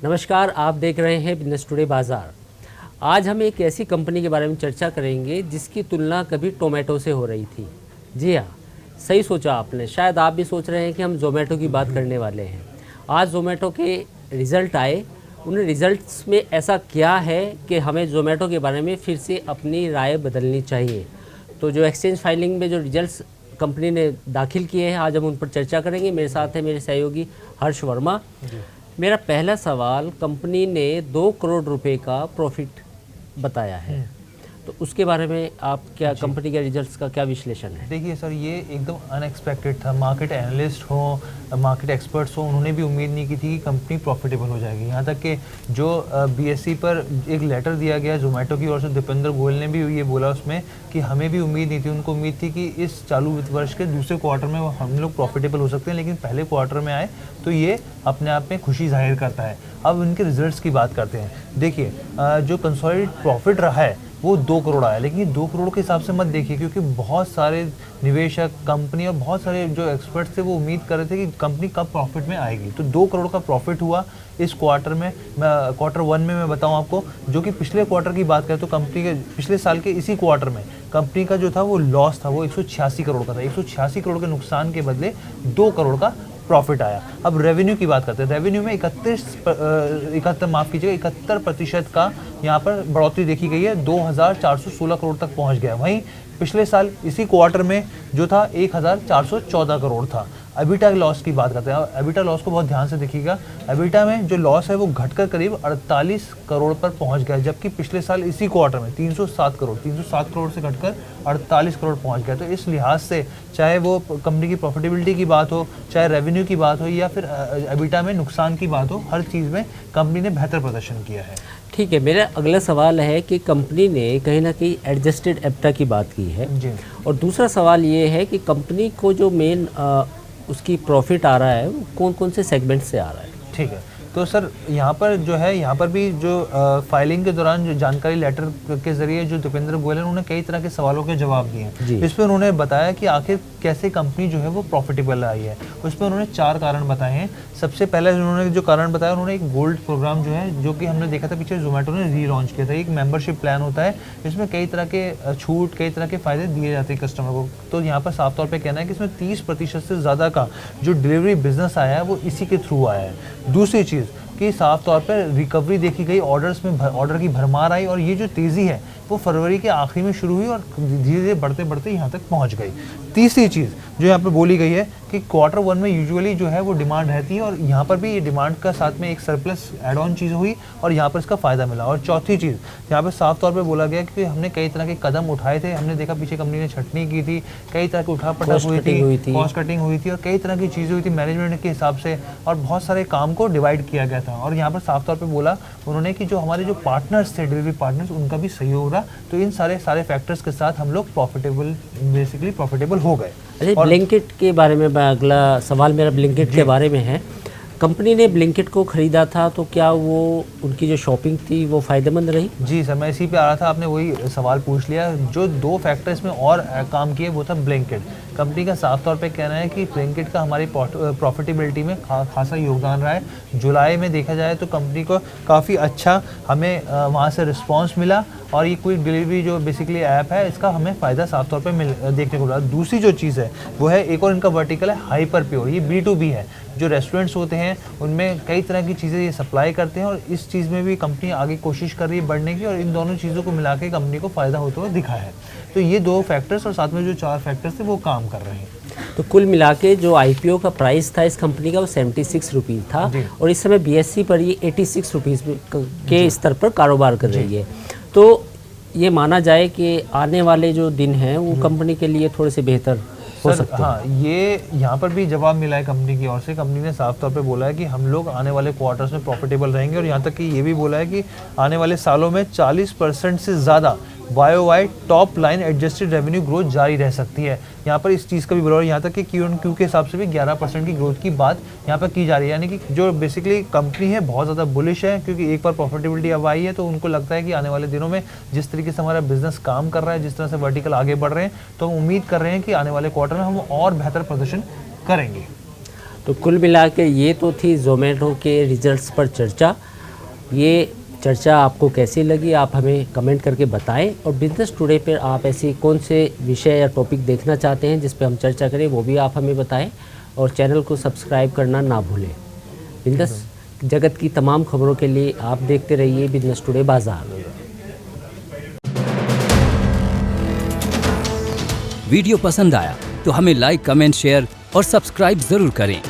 नमस्कार, आप देख रहे हैं बिजनेस टुडे बाज़ार। आज हम एक ऐसी कंपनी के बारे में चर्चा करेंगे जिसकी तुलना कभी टोमेटो से हो रही थी। जी हाँ, सही सोचा आपने। शायद आप भी सोच रहे हैं कि हम ज़ोमैटो की बात करने वाले हैं। आज ज़ोमैटो के रिज़ल्ट आए, उन रिज़ल्ट्स में ऐसा क्या है कि हमें ज़ोमैटो के बारे में फिर से अपनी राय बदलनी चाहिए। तो जो एक्सचेंज फाइलिंग में जो रिजल्ट्स कंपनी ने दाखिल किए हैं, आज हम उन पर चर्चा करेंगे। मेरे साथ है मेरे सहयोगी हर्ष वर्मा। मेरा पहला सवाल, कंपनी ने 2 करोड़ रुपए का प्रॉफिट बताया है, तो उसके बारे में आप क्या, कंपनी के रिजल्ट्स का क्या विश्लेषण है? देखिए सर, ये एकदम अनएक्सपेक्टेड था। मार्केट एनालिस्ट हो, मार्केट एक्सपर्ट्स हो, उन्होंने भी उम्मीद नहीं की थी कि कंपनी प्रॉफिटेबल हो जाएगी। यहाँ तक कि जो बीएसई पर एक लेटर दिया गया जोमेटो की ओर से, दीपेंद्र गोयल ने भी ये बोला उसमें कि हमें भी उम्मीद नहीं थी। उनको उम्मीद थी कि इस चालू वित्त वर्ष के दूसरे क्वार्टर में हम लोग प्रॉफिटेबल हो सकते हैं, लेकिन पहले क्वार्टर में आए तो ये अपने आप में खुशी जाहिर करता है। अब इनके रिजल्ट्स की बात करते हैं। देखिए, जो कंसोलिडेटेड प्रॉफिट रहा है वो 2 करोड़ आया, लेकिन ये 2 करोड़ के हिसाब से मत देखिए, क्योंकि बहुत सारे निवेशक, कंपनी और बहुत सारे जो एक्सपर्ट्स थे वो उम्मीद कर रहे थे कि कंपनी कब प्रॉफिट में आएगी। तो 2 करोड़ का प्रॉफिट हुआ इस क्वार्टर में। क्वार्टर 1 में मैं बताऊं आपको, जो कि पिछले क्वार्टर की बात करें तो कंपनी के पिछले साल के इसी क्वार्टर में कंपनी का जो था वो लॉस था, वो 186 करोड़ का था। 186 करोड़ के नुकसान के बदले 2 करोड़ का प्रॉफिट आया। अब रेवेन्यू की बात करते हैं। रेवेन्यू में 71% का यहाँ पर बढ़ोतरी देखी गई है, 2416 करोड़ तक पहुँच गया। वहीं पिछले साल इसी क्वार्टर में जो था 1414 करोड़ था। एबिटा लॉस की बात करते हैं। एबिटा लॉस को बहुत ध्यान से देखिएगा। एबिटा में जो लॉस है वो घटकर करीब 48 करोड़ पर पहुंच गया, जबकि पिछले साल इसी क्वार्टर में 307 करोड़ से घटकर 48 करोड़ पहुंच गया। तो इस लिहाज से चाहे वो कंपनी की प्रॉफिटेबिलिटी की बात हो, चाहे रेवेन्यू की बात हो, या फिर एबिटा में नुकसान की बात हो, हर चीज़ में कंपनी ने बेहतर प्रदर्शन किया है। ठीक है, मेरा अगला सवाल है कि कंपनी ने कहीं ना कहीं एडजस्टेड एबिटा की बात की है जी। और दूसरा सवाल ये है कि कंपनी को जो मेन उसकी प्रॉफिट आ रहा है वो कौन कौन से सेगमेंट से आ रहा है? ठीक है, तो सर यहाँ पर जो है, यहाँ पर भी जो फाइलिंग के दौरान जो जानकारी लेटर के जरिए जो दीपेंद्र गोयल उन्होंने कई तरह के सवालों के जवाब दिए। इस पर उन्होंने बताया कि आखिर कैसे कंपनी जो है वो प्रॉफिटेबल आई है। उस पर उन्होंने 4 कारण बताए हैं। सबसे पहले उन्होंने जो कारण बताया, उन्होंने एक गोल्ड प्रोग्राम जो है, जो कि हमने देखा था पीछे जोमेटो ने री लॉन्च किया था। एक मेंबरशिप प्लान होता है, इसमें कई तरह के छूट, कई तरह के फायदे दिए जाते हैं कस्टमर को। तो यहाँ पर साफ तौर पर कहना है कि इसमें 30% से ज़्यादा का जो डिलीवरी बिजनेस आया है वो इसी के थ्रू आया है। दूसरी चीज़ कि साफ तौर पर रिकवरी देखी गई, ऑर्डर्स में ऑर्डर की भरमार आई, और ये जो तेज़ी है वो फरवरी के आखिरी में शुरू हुई और धीरे धीरे बढ़ते बढ़ते यहाँ तक पहुँच गई। तीसरी चीज़ जो यहाँ पर बोली गई है कि क्वार्टर 1 में यूजुअली जो है वो डिमांड रहती है, और यहाँ पर भी ये डिमांड का साथ में एक सरप्लस एड ऑन चीज़ हुई और यहाँ पर इसका फ़ायदा मिला। और चौथी चीज़ यहाँ पर साफ तौर पर बोला गया कि हमने कई तरह के कदम उठाए थे। हमने देखा पीछे कंपनी ने छटनी की थी, कई तरह की उठापटक हुई थी, कॉस्ट कटिंग हुई थी, और कई तरह की चीज़ें हुई थी मैनेजमेंट के हिसाब से, और बहुत सारे काम को डिवाइड किया गया था। और यहाँ पर साफ तौर पर बोला उन्होंने कि जो हमारे जो पार्टनर्स थे, डिलीवरी पार्टनर्स, उनका भी सहयोग रहा। तो इन सारे फैक्टर्स के साथ हम लोग बेसिकली प्रॉफिटेबल हो गए। अच्छा, ब्लिंकिट के बारे में अगला सवाल मेरा ब्लिंकिट के बारे में है। कंपनी ने ब्लिंकिट को ख़रीदा था, तो क्या वो उनकी जो शॉपिंग थी वो फ़ायदेमंद रही? जी सर, मैं इसी पे आ रहा था, आपने वही सवाल पूछ लिया। जो 2 फैक्टर इसमें और काम किए वो था ब्लिंकिट। कंपनी का साफ तौर पे कहना है कि ब्लिंकिट का हमारी प्रॉफिटेबिलिटी में खासा योगदान रहा है। जुलाई में देखा जाए तो कंपनी को काफ़ी अच्छा हमें वहाँ से रिस्पांस मिला, और ये क्विक डिलीवरी जो बेसिकली ऐप है, इसका हमें फ़ायदा साफ तौर पे देखने को मिला। दूसरी जो चीज़ है वो है, एक और इनका वर्टिकल है हाइपर प्योर। ये B2B है, जो रेस्टोरेंट्स होते हैं उनमें कई तरह की चीज़ें ये सप्लाई करते हैं, और इस चीज़ में भी कंपनी आगे कोशिश कर रही है बढ़ने की, और इन दोनों चीज़ों को मिला के कंपनी को फ़ायदा होता हुआ दिखा है। तो ये 2 फैक्टर्स और साथ में जो 4 फैक्टर्स थे वो काम कर रहे हैं। तो कुल मिला के जो IPO का प्राइस था इस कंपनी का वो 76 रुपीज़ था, और इस समय BSE पर ये 86 रुपीज़ के स्तर पर कारोबार कर रही है। तो ये माना जाए कि आने वाले जो दिन हैं वो कंपनी के लिए थोड़े से बेहतर हो सकते हैं। हाँ, ये यहाँ पर भी जवाब मिला है कंपनी की ओर से। कंपनी ने साफ तौर पे बोला है कि हम लोग आने वाले क्वार्टर्स में प्रॉफिटेबल रहेंगे, और यहाँ तक कि ये भी बोला है कि आने वाले सालों में 40% से ज़्यादा YOY top line adjusted revenue growth जारी रह सकती है। यहाँ पर इस चीज़ का भी बोला, और यहाँ तक कि Q&Q के हिसाब से भी 11% की ग्रोथ की बात यहाँ पर की जा रही है। यानी कि जो बेसिकली कंपनी है बहुत ज़्यादा बुलिश है, क्योंकि एक बार प्रॉफिटेबिलिटी अब आई है तो उनको लगता है कि आने वाले दिनों में जिस तरीके से हमारा बिजनेस काम कर रहा है, जिस तरह से वर्टिकल आगे बढ़ रहे हैं, तो हम उम्मीद कर रहे हैं कि आने वाले क्वार्टर में हम और बेहतर प्रदर्शन करेंगे। तो कुल मिला के ये तो थी ज़ोमैटो के रिजल्ट्स पर चर्चा। ये चर्चा आपको कैसी लगी आप हमें कमेंट करके बताएं, और बिजनेस टुडे पर आप ऐसी कौन से विषय या टॉपिक देखना चाहते हैं जिस पे हम चर्चा करें वो भी आप हमें बताएं, और चैनल को सब्सक्राइब करना ना भूलें। बिजनेस जगत की तमाम खबरों के लिए आप देखते रहिए बिजनेस टुडे बाज़ार। वीडियो पसंद आया तो हमें लाइक, कमेंट, शेयर और सब्सक्राइब जरूर करें।